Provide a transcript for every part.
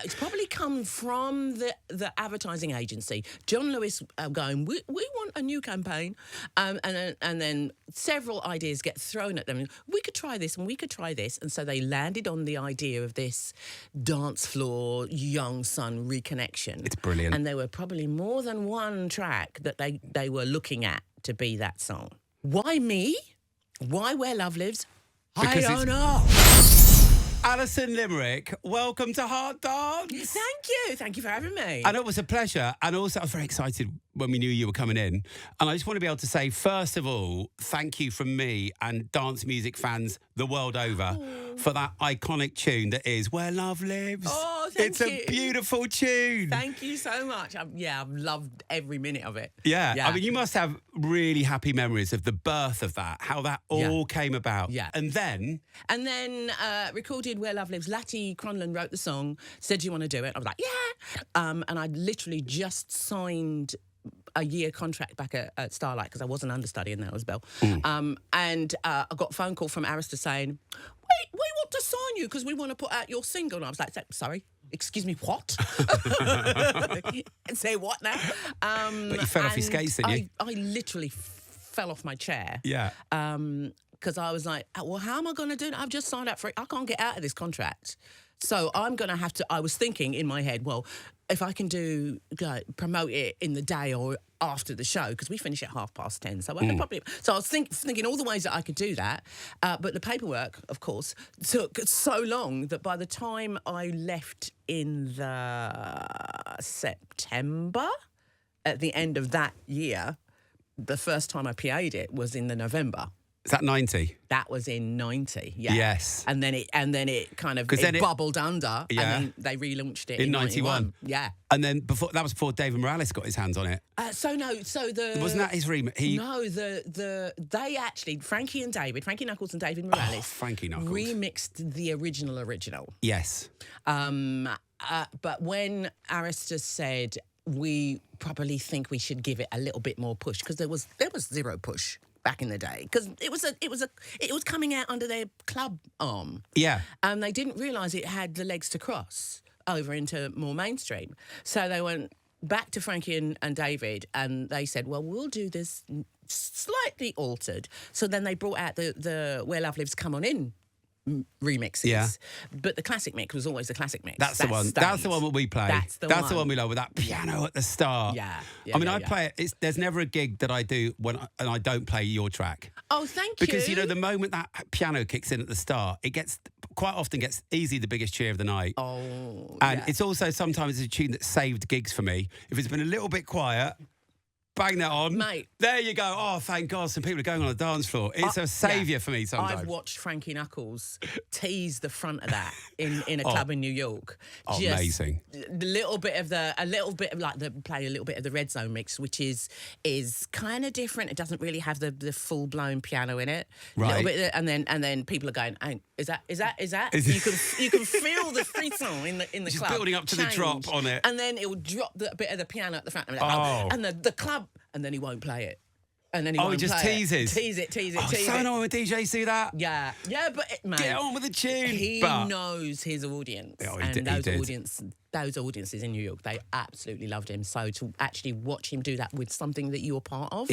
It's probably come from the advertising agency. John Lewis going, we want a new campaign, and then several ideas get thrown at them. We could try this and we could try this, and so they landed on the idea of this dance floor young son reconnection. It's brilliant. And there were probably more than one track that they were looking at to be that song. Why me? Why Where Love Lives? I don't know. Alison Limerick, welcome to Heart Dance. Thank you for having me. And it was a pleasure. And also, I was very excited when we knew you were coming in. And I just want to be able to say, first of all, thank you from me and dance music fans the world over for that iconic tune that is Where Love Lives. Oh, thank you. It's a beautiful tune. Thank you so much. I've loved every minute of it. Yeah. I mean, you must have really happy memories of the birth of that, how that all came about. Yeah. And then recorded Where Love Lives. Latty Cronlund wrote the song, said, do you want to do it? I was like, yeah. And I literally just signed a year contract back at Starlight because I wasn't understudy and that was Belle. And I got a phone call from Anstis saying, wait, we want to sign you because we want to put out your single. And I was like, sorry, excuse me, what? Say what now? But you fell off your skates, didn't you? I literally fell off my chair. Yeah. Because I was like, well, how am I going to do that? I've just signed up for it. I can't get out of this contract. So I'm going to have to, I was thinking in my head, well, if I can promote it in the day or after the show, because we finish at 10:30. So I was thinking all the ways that I could do that. But the paperwork, of course, took so long that by the time I left in the September, at the end of that year, the first time I PA'd it was in the November. Is that 90? That was in 90, yeah. Yes. And then it kind of bubbled under, and then they relaunched it in 91. Yeah. And then that was before David Morales got his hands on it. Wasn't that his remix? They actually, Frankie Knuckles and David Morales, Frankie Knuckles, remixed the original. Yes. But when Anstis said we probably think we should give it a little bit more push, because there was zero push back in the day, because it was coming out under their club arm. Yeah. And they didn't realise it had the legs to cross over into more mainstream. So they went back to Frankie and David, and they said, well, we'll do this slightly altered. So then they brought out the Where Love Lives Come On In remixes. Yeah. But the classic mix was always the classic mix. That's the one. That's the one that we play. That's the one we love, with that piano at the start. Yeah. I mean, I play it. There's never a gig that I do and I don't play your track. Oh, thank you. Because, the moment that piano kicks in at the start, it quite often gets easily the biggest cheer of the night. Oh, and it's also sometimes a tune that saved gigs for me. If it's been a little bit quiet, bang that on. Mate. There you go. Oh, thank God, some people are going on the dance floor. It's a saviour for me sometimes. I've watched Frankie Knuckles tease the front of that in a club in New York. Oh, amazing. Play a little bit of the Red Zone mix, which is kind of different. It doesn't really have the full blown piano in it. Right. And then people are going, hey, is that? You can feel the frisson in the just club. Building up to the drop on it. And then it will drop the bit of the piano at the front. And the club. And then he won't play it. And then he just teases. Tease it. It's so annoying when DJs do that. Yeah, but mate, get on with the tune. He knows his audience, those audiences in New York, they absolutely loved him. So to actually watch him do that with something that you were part of,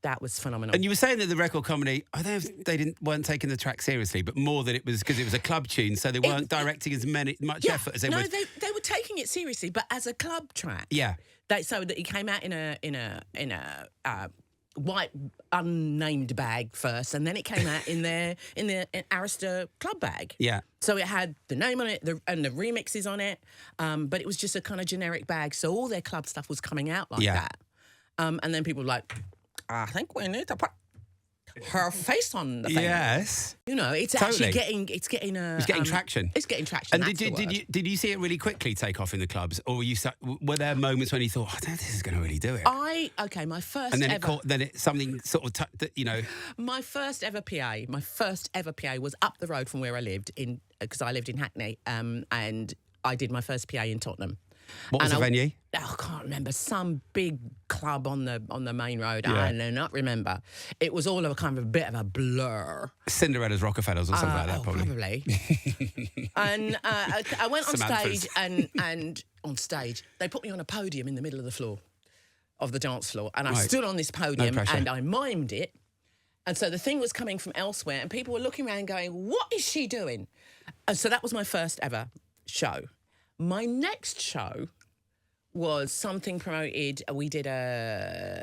that was phenomenal. And you were saying that the record company, I don't know if they weren't taking the track seriously, but more that it was because it was a club tune, so they weren't directing as much effort as they would. No, they were taking it seriously, but as a club track. Yeah. So that he came out in a white unnamed bag first, and then it came out in the Arista club bag. Yeah. So it had the name on it and the remixes on it, but it was just a kind of generic bag. So all their club stuff was coming out like that. And then people were like, I think we need to put her face on the thing. Yes. It's totally. actually getting traction. It's getting traction. And did you see it really quickly take off in the clubs, or were there moments when you thought, I don't know if this is going to really do it? My first and then ever... something sort of, My first ever PA was up the road from where I lived because I lived in Hackney, and I did my first PA in Tottenham. What was the venue? I can't remember. Some big club on the main road. Yeah. I do not remember. It was all of a kind of a bit of a blur. Cinderella's Rockefellers or something like that, probably. And I went on Samantha's. stage, and on stage they put me on a podium in the middle of the floor, of the dance floor, and I Right. stood on this podium pressure. and I mimed it. And so the thing was coming from elsewhere, and people were looking around going, "What is she doing?" And so that was my first ever show. My next show was something promoted. We did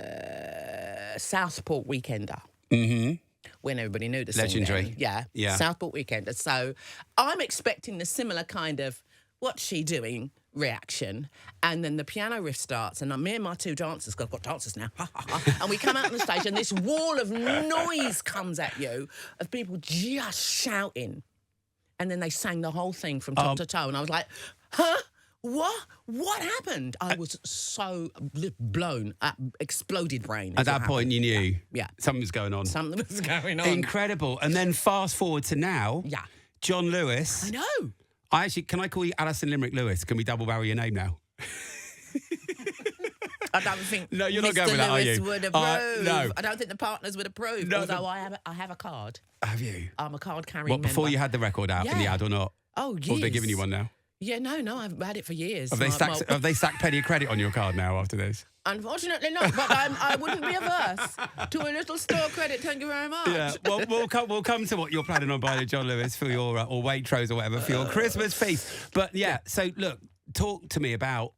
a Southport Weekender. Mm-hmm. When everybody knew the song. Legendary. Then. Yeah. Yeah. Southport Weekender. So I'm expecting the similar kind of "what's she doing" reaction. And then the piano riff starts, and me and my two dancers, 'cause I've got dancers now, and we come out on the stage, and this wall of noise comes at you of people just shouting. And then they sang the whole thing from top to toe, and I was like, huh? What? What happened? I was so blown, exploded brain. At that point, you knew something was going on. Something was going on. Incredible. And then fast forward to now, Yeah. John Lewis. I know. Can I call you Alison Limerick Lewis? Can we double barrel your name now? I don't think No, you're not Mr. going with that, are Lewis you? would approve. No. I don't think the partners would approve. No, although I have a card. Have you? I'm a card carrying What, before member. you had the record out in the Yeah. ad or not? Oh, Or years. have they given you one now? Yeah, no, I've had it for years. Have they stacked penny of credit on your card now after this? Unfortunately not, but I wouldn't be averse to a little store credit. Thank you very much. Yeah, well, we'll come to what you're planning on buying, John Lewis, for your or Waitrose or whatever for your Christmas feast. But yeah, so look, talk to me about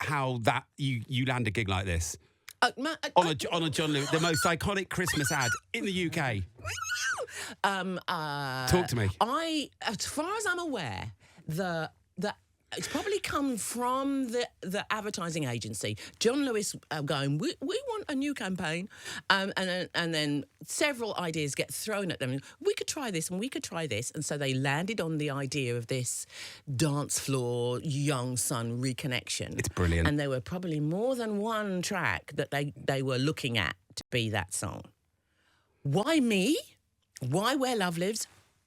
how that you land a gig like this on a John Lewis, the most iconic Christmas ad in the UK. Talk to me. As far as I'm aware, it's probably come from the advertising agency. John Lewis going, we want a new campaign, and then several ideas get thrown at them. We could try this and we could try this, and so they landed on the idea of this dance floor young son reconnection. It's brilliant. And there were probably more than one track that they were looking at to be that song. Why me? Why Where Love Lives?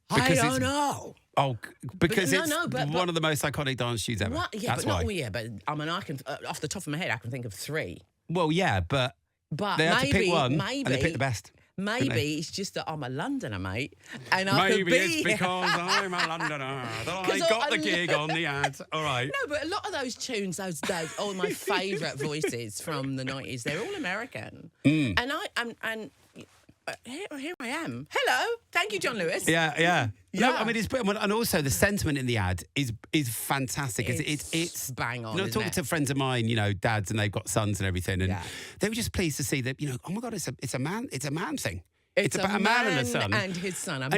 I don't know. Oh, because it's but one of the most iconic dance tunes ever. What? Yeah, That's but why. I mean, I can off the top of my head, I can think of three. Well, yeah, but they had to pick one, and they picked the best. Maybe it's just that I'm a Londoner, mate, and I Maybe could be. it's because I'm a Londoner that I got the gig on the ad. All right. No, but a lot of those tunes, those all my favourite voices from the 90s, they're all American, and here I am. Hello, thank you, John Lewis. Yeah. No, Yeah. I mean it's and also the sentiment in the ad is fantastic. It's bang on. You know, isn't talking it? to friends of mine, dads, and they've got sons and everything, and Yeah. they were just pleased to see that. Oh my God, it's a man thing. It's about a man and a son and his son. And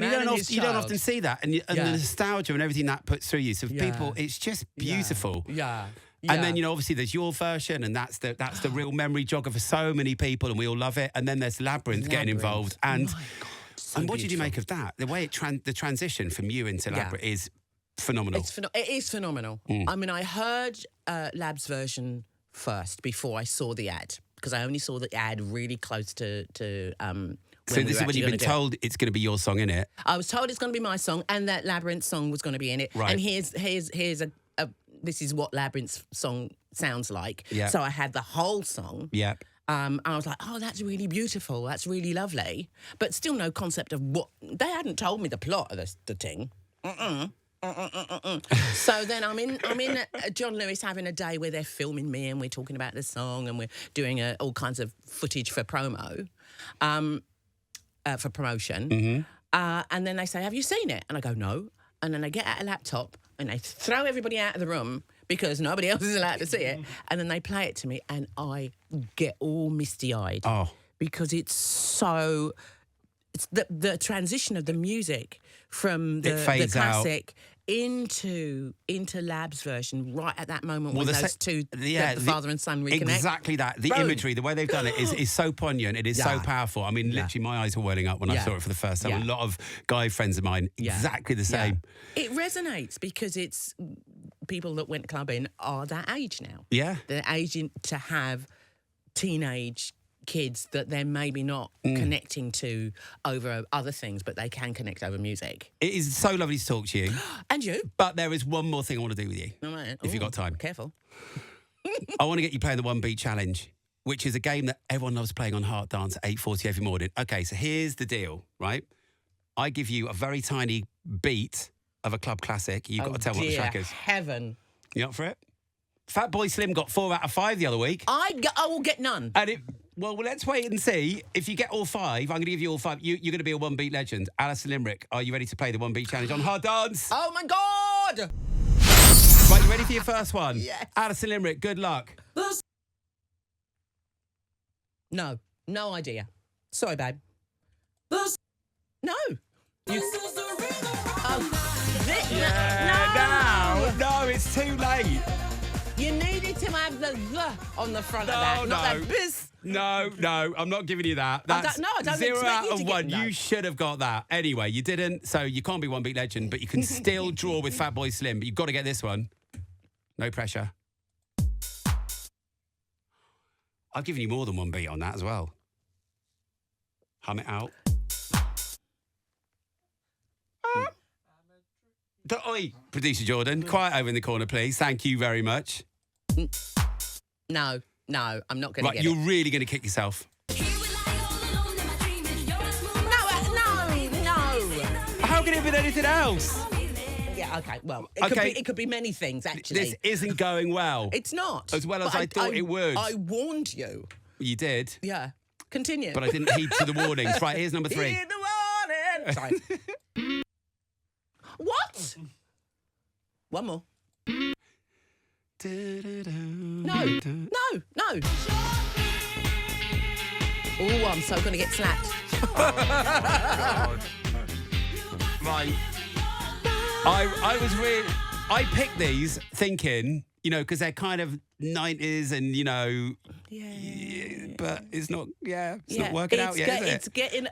you don't often see that, and the Yeah. nostalgia and everything that puts through you. So for Yeah. people, it's just beautiful. Yeah. And then obviously there's your version, and that's the real memory jogger for so many people, and we all love it. And then there's Labyrinth getting involved, and my God, so and what did you beautiful. make of that? The way the transition from you into Labyrinth is phenomenal. It is phenomenal. I mean, I heard Lab's version first before I saw the ad, because I only saw the ad really close to So this is when you've been told it's going to be your song in it. I was told it's going to be my song, and that Labyrinth song was going to be in it. Right. And here's a this is what Labyrinth's song sounds like. Yeah. So I had the whole song. Yeah. I was like, oh, that's really beautiful. That's really lovely. But still no concept of what... They hadn't told me the plot of the thing. So then I'm in John Lewis having a day where they're filming me and we're talking about the song and we're doing all kinds of footage for promo, for promotion. Mm-hmm. And then they say, have you seen it? And I go, no. And then they get out a laptop and they throw everybody out of the room because nobody else is allowed to see it. And then they play it to me and I get all misty-eyed. Oh. Because it's so... It's the transition of the music from the classic into Lab's version right at that moment when those two, the father and son reconnect. Exactly that. The imagery, the way they've done it is so poignant. It is so powerful. I mean, literally my eyes were welling up when I saw it for the first time. A lot of guy friends of mine, exactly the same. It resonates because it's people that went clubbing are that age now. Yeah. They're aging to have teenage kids that they're maybe not connecting to over other things, but they can connect over music. It is so lovely to talk to you. And you. But there is one more thing I want to do with you. All right. If you've got time. Careful. I want to get you playing the One Beat Challenge, which is a game that everyone loves playing on Heart Dance at 8:40 every morning. Okay, so here's the deal, right? I give you a very tiny beat of a club classic. You've got to tell me what the track is. Heaven. You up for it? Fatboy Slim got 4 out of 5 the other week. I will get none. And well, let's wait and see. If you get all 5, I'm going to give you all 5. You're going to be a One Beat legend. Alison Limerick, are you ready to play the One Beat Challenge on Hard Dance? Oh, my God! Right, you ready for your first one? Yes. Alison Limerick, good luck. No idea. Sorry, babe. No. No, it's too late. You needed to have the on the front of that, not that biz. No, I'm not giving you that. That's I don't 0 expect out you of to 1. get that. You should have got that. Anyway, you didn't, so you can't be One Beat legend, but you can still draw with Fatboy Slim, but you've got to get this one. No pressure. I've given you more than 1 beat on that as well. Hum it out. Oi, producer Jordan, quiet over in the corner, please. Thank you very much. No, I'm not going to get you're it. really going to kick yourself. No. How can it be anything else? Yeah, okay, well, it could be many things, actually. This isn't going well. It's not. As well as I thought it would. I warned you. You did. Yeah. Continue. But I didn't heed to the warnings. Right, here's number 3. Heed the warning. Sorry. What? One more. No. Oh, I'm so going to get slapped. Right. I was really... I picked these thinking, because they're kind of 90s and, but it's not, it's not working out yet, is it? It's going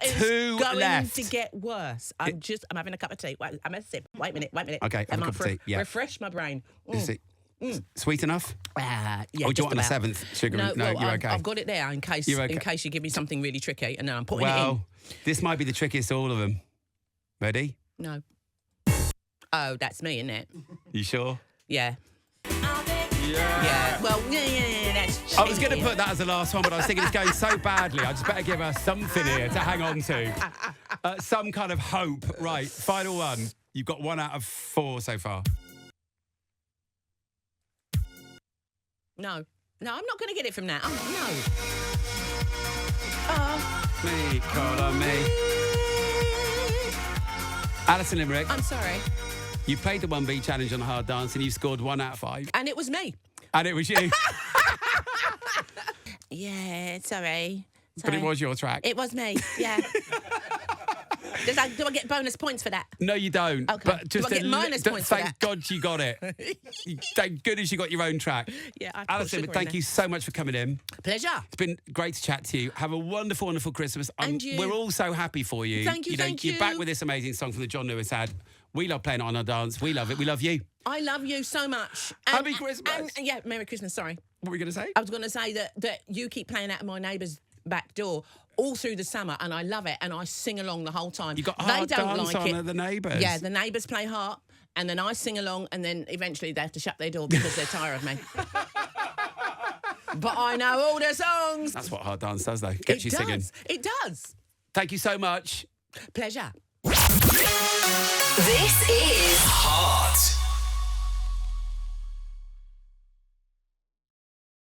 left. to get worse. I'm having a cup of tea. Wait, I'm a sip. Wait a minute. Okay, have a cup of tea. Yeah. Refresh my brain. Is it sweet enough? Yeah. Or do you want on the 7th sugar? No, you're okay. I've got it there in case you give me something really tricky, and then I'm putting it in. Well, this might be the trickiest of all of them. Ready? No. Oh, that's me, isn't it? You sure? Yeah. Yeah. Well, that's cheating. I was going to put that as the last one, but I was thinking it's going so badly. I just better give her something here to hang on to. Some kind of hope. Right, final one. You've got 1 out of 4 so far. No, I'm not going to get it from that. Oh, no. Me, call on me. Alison Limerick. I'm sorry. You played the One Beat Challenge on Hard Dance and you scored 1 out of 5. And it was me. And it was you. Yeah, sorry. But it was your track. It was me, yeah. Do I get bonus points for that? No, you don't. Okay. But just do I get minus points for that? Thank God you got it. Thank goodness you got your own track. Yeah, Alison, thank you so much for coming in. Pleasure. It's been great to chat to you. Have a wonderful, wonderful Christmas. And you. We're all so happy for you. Thank you, You're back with this amazing song from the John Lewis ad. We love playing it on our dance. We love it. We love you. I love you so much. Happy Christmas. And yeah, Merry Christmas, sorry. What were you going to say? I was going to say that you keep playing out of my neighbour's back door all through the summer, and I love it, and I sing along the whole time. You got they Hard don't Dance like on it. at the neighbours. Yeah, the neighbours play Heart, and then I sing along, and then eventually they have to shut their door because they're tired of me. But I know all the songs. That's what Hard Dance does, though. Gets you singing. It does. Thank you so much. Pleasure. This is Heart